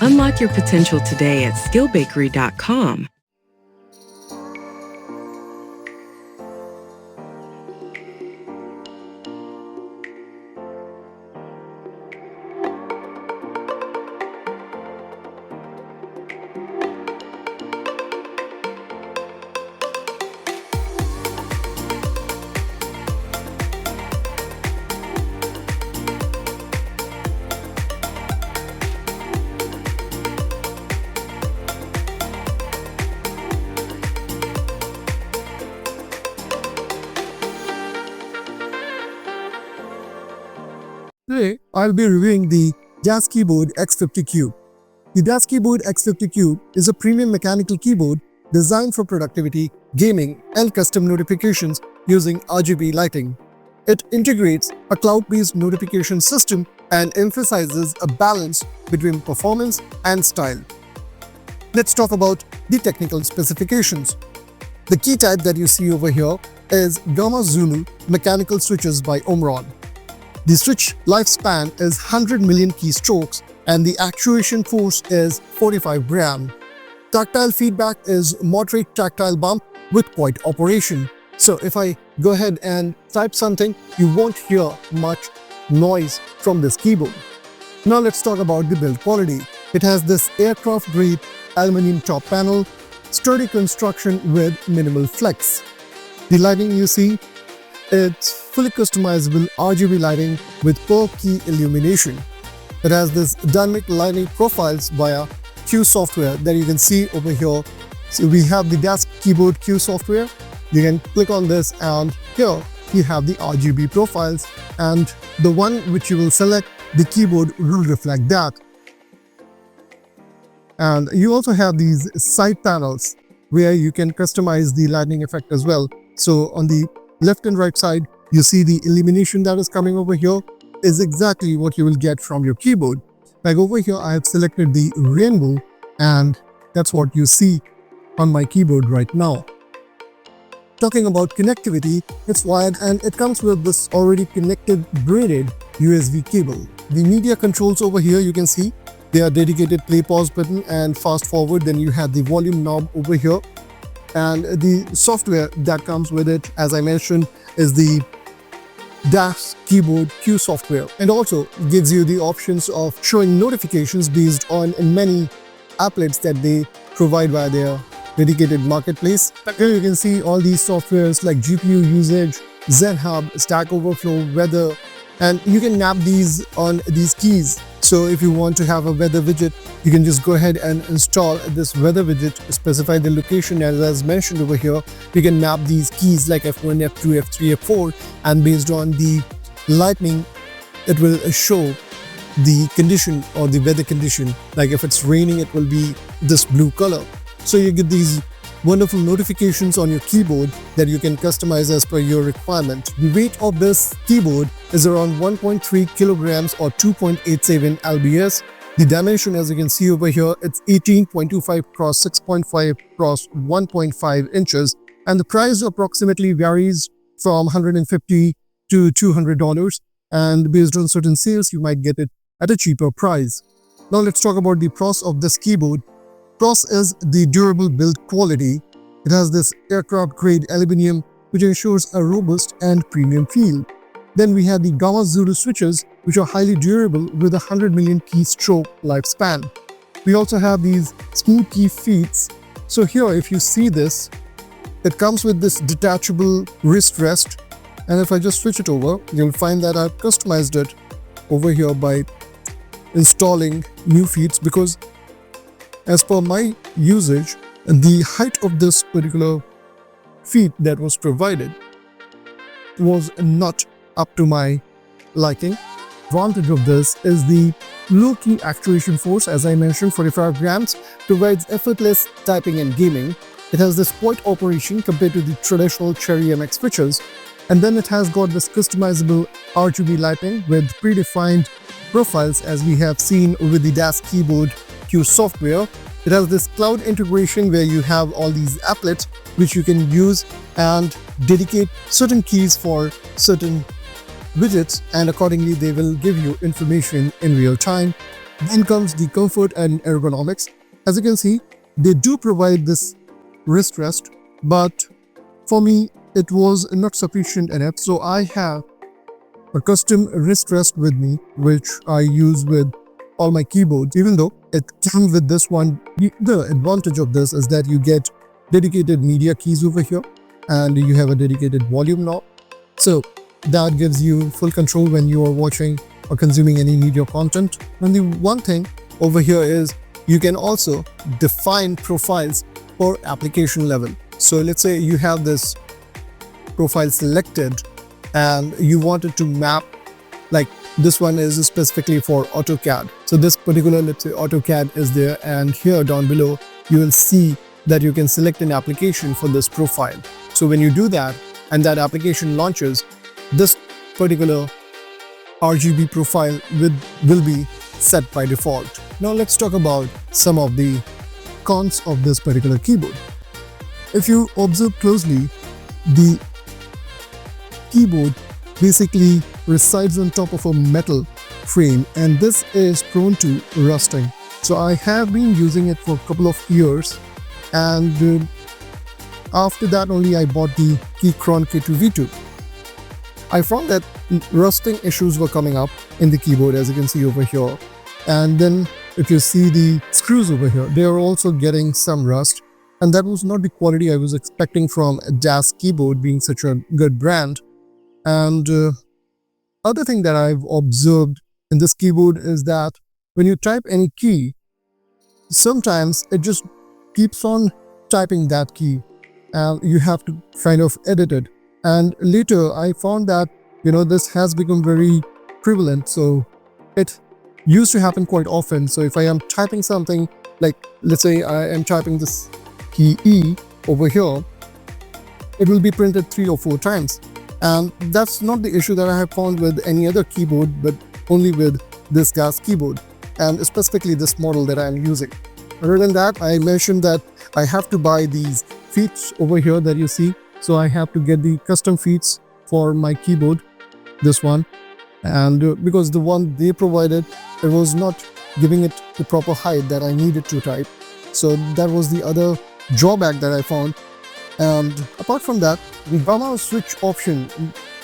Unlock your potential today at skillbakery.com. Today, I'll be reviewing the Keyboard X50Q. The Keyboard X50Q is a premium mechanical keyboard designed for productivity, gaming, and custom notifications using RGB lighting. It integrates a cloud-based notification system and emphasizes a balance between performance and style. Let's talk about the technical specifications. The key type that you see over here is Gamma Zulu mechanical switches by Omron. The switch lifespan is 100 million keystrokes and the actuation force is 45 grams. Tactile feedback is moderate tactile bump with quiet operation. So if I go ahead and type something, you won't hear much noise from this keyboard. Now let's talk about the build quality. It has this aircraft-grade aluminum top panel, sturdy construction with minimal flex. The lighting you see, it's fully customizable RGB lighting with per key illumination. It has this dynamic lighting profiles via Q software that you can see over here. So we have the Keyboard Q software. You can click on this and here you have the RGB profiles, and the one which you will select, the keyboard will reflect that. And you also have these side panels where you can customize the lighting effect as well. So on the left and right side, you see the illumination that is coming over here is exactly what you will get from your keyboard. Like over here, I have selected the rainbow and that's what you see on my keyboard right now. Talking about connectivity, it's wired and it comes with this already connected braided USB cable. The media controls over here, you can see they are dedicated play pause button and fast forward. Then you have the volume knob over here. And the software that comes with it, as I mentioned, is the Keyboard Q software, and also gives you the options of showing notifications based on many applets that they provide via their dedicated marketplace. Here you can see all these softwares like GPU usage, Zen Hub, Stack Overflow, weather, and you can map these on these keys. So if you want to have a weather widget, you can just go ahead and install this weather widget, specify the location as mentioned over here. You can map these keys like F1, F2, F3, F4, and based on the lightning, it will show the condition or the weather condition. Like if it's raining, it will be this blue color. So you get these wonderful notifications on your keyboard that you can customize as per your requirement. The weight of this keyboard is around 1.3 kilograms or 2.87 lbs. The dimension, as you can see over here, it's 18.25 cross 6.5 cross 1.5 inches, and the price approximately varies from $150 to $200, and based on certain sales you might get it at a cheaper price. Now let's talk about the pros of this keyboard. Pros is the durable build quality. It has this aircraft-grade aluminum which ensures a robust and premium feel. Then we have the Gamma Zulu switches which are highly durable with a 100 million keystroke lifespan. We also have these smooth key feet. So here if you see this, it comes with this detachable wrist rest, and if I just switch it over, you'll find that I've customized it over here by installing new feet, because as per my usage, the height of this particular feet that was provided was not up to my liking. Advantage of this is the low key actuation force, as I mentioned, 45 grams, provides effortless typing and gaming. It has this quiet operation compared to the traditional Cherry MX switches, and then it has got this customizable RGB lighting with predefined profiles, as we have seen with the Keyboard Q software. It has this cloud integration where you have all these applets which you can use and dedicate certain keys for certain widgets, and accordingly they will give you information in real time. Then comes the comfort and ergonomics. As you can see, they do provide this wrist rest, but for me, it was not sufficient enough. So I have a custom wrist rest with me, which I use with all my keyboards. Even though it comes with this one, the advantage of this is that you get dedicated media keys over here, and you have a dedicated volume knob. So that gives you full control when you are watching or consuming any media content. And the one thing over here is you can also define profiles for application level. So let's say you have this profile selected and you wanted to map, like this one is specifically for AutoCAD. So this particular, let's say AutoCAD is there, and here down below you will see that you can select an application for this profile. So when you do that and that application launches, this particular RGB profile will be set by default. Now let's talk about some of the cons of this particular keyboard. If you observe closely, the keyboard basically resides on top of a metal frame, and this is prone to rusting. So I have been using it for a couple of years, and after that only I bought the Keychron K2V2. I found that rusting issues were coming up in the keyboard, as you can see over here. And then if you see the screws over here, they are also getting some rust. And that was not the quality I was expecting from a DAS keyboard, being such a good brand. And other thing that I've observed in this keyboard is that when you type any key, sometimes it just keeps on typing that key and you have to kind of edit it. And later I found that, this has become very prevalent. So it used to happen quite often. So if I am typing something, like let's say I am typing this key E over here, it will be printed 3 or 4 times. And that's not the issue that I have found with any other keyboard, but only with this DAS keyboard, and specifically this model that I am using. Other than that, I mentioned that I have to buy these feet over here that you see. So I have to get the custom feet for my keyboard, this one. And because the one they provided, it was not giving it the proper height that I needed to type. So that was the other drawback that I found. And apart from that, the Gamma switch option,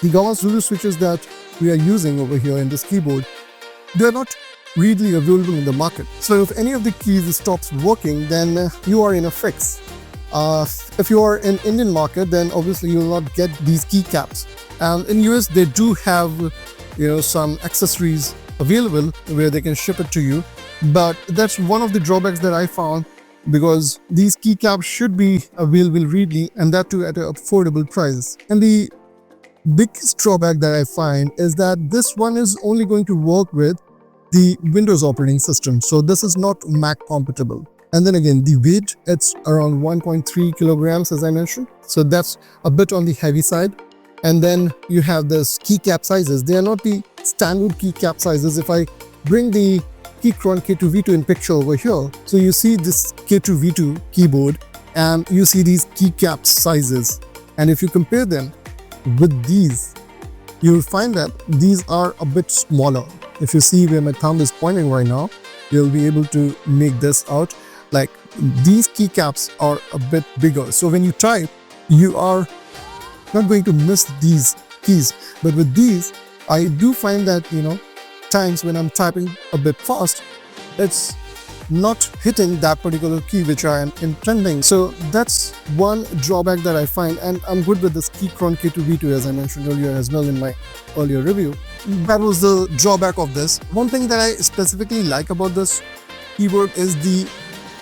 the Gamma Zulu switches that we are using over here in this keyboard, they are not readily available in the market. So if any of the keys stops working, then you are in a fix. If you are in Indian market, then obviously you will not get these keycaps. And in US, they do have some accessories available where they can ship it to you. But that's one of the drawbacks that I found, because these keycaps should be available readily, and that too at an affordable price. And the biggest drawback that I find is that this one is only going to work with the Windows operating system. So this is not Mac compatible. And then again, the weight, it's around 1.3 kilograms, as I mentioned. So that's a bit on the heavy side. And then you have this keycap sizes. They are not the standard keycap sizes. If I bring the Keychron K2V2 in picture over here, so you see this K2V2 keyboard and you see these keycap sizes. And if you compare them with these, you will find that these are a bit smaller. If you see where my thumb is pointing right now, you'll be able to make this out. Like these keycaps are a bit bigger. So when you type, you are not going to miss these keys. But with these, I do find that, times when I'm typing a bit fast, it's not hitting that particular key which I am intending. So that's one drawback that I find, and I'm good with this Keychron K2V2, as I mentioned earlier as well in my earlier review. That was the drawback of this. One thing that I specifically like about this keyboard is the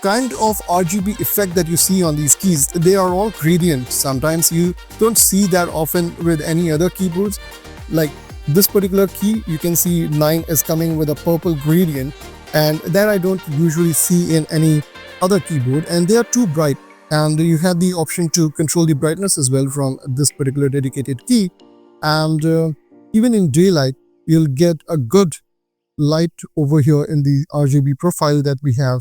kind of RGB effect that you see on these keys. They are all gradient. Sometimes you don't see that often with any other keyboards. Like this particular key, you can see 9 is coming with a purple gradient, and that I don't usually see in any other keyboard, and they are too bright. And you have the option to control the brightness as well from this particular dedicated key. And even in daylight, you'll get a good light over here in the RGB profile that we have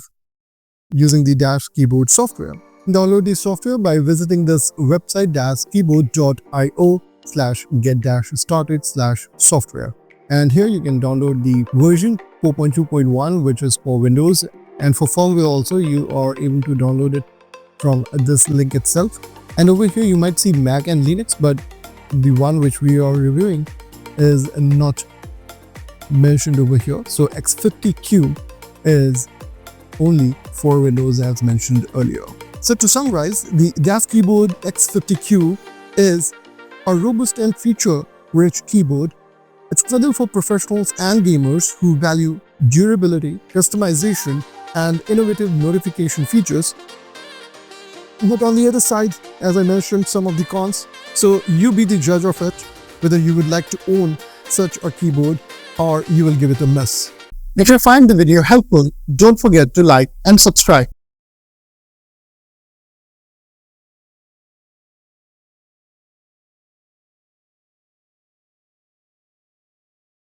using the DAS keyboard software. Download the software by visiting this website daskeyboard.io/get-started/software, And here you can download the version 4.2.1, which is for Windows, and for firmware also you are able to download it from this link itself. And over here you might see Mac and Linux, but the one which we are reviewing is not mentioned over here. So X50Q is only for Windows as mentioned earlier. So to summarize, the DAF Keyboard X50Q is a robust and feature-rich keyboard. It's ideal for professionals and gamers who value durability, customization, and innovative notification features. But on the other side, as I mentioned, some of the cons. So you be the judge of it, whether you would like to own such a keyboard or you will give it a miss. If you find the video helpful, don't forget to like and subscribe.